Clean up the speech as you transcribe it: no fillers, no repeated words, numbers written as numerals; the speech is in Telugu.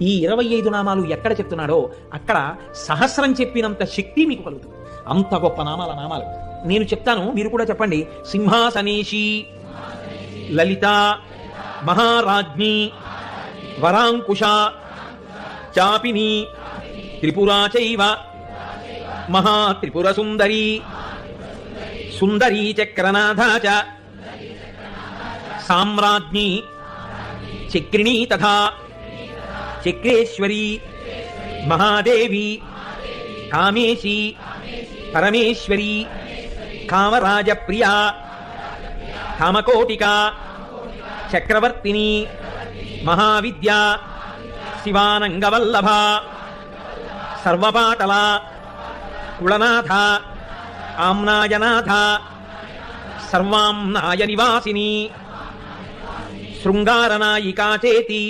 ఈ 25 నామాలు ఎక్కడ చెప్తున్నాడో అక్కడ సహస్రం చెప్పినంత శక్తి మీకు కలుగుతుంది. అంత గొప్ప నామాలు నేను చెప్తాను, మీరు కూడా చెప్పండి. సింహాసనేషి, లలిత, మహారాజ్ఞి, వరాంకుశ, చాపిని, త్రిపురా చైవ, మహాత్రిపుర సుందరి, సుందరీ చక్రనాథ చ, సామ్రాజ్ఞి, చక్రిణీ తథా చక్రేశ్వరి, మహాదేవి, కామేశి, పరమేశ్వరి, కామరాజప్రియా, కామకోటిక, చక్రవర్తిని, మహావిద్య, శివానంగవల్లభ, సర్వపాటల, కుళనాథ, ఆమ్నాయనాథ, సర్వాంనాయ నివాసిని, శృంగారనాయికా చేతి,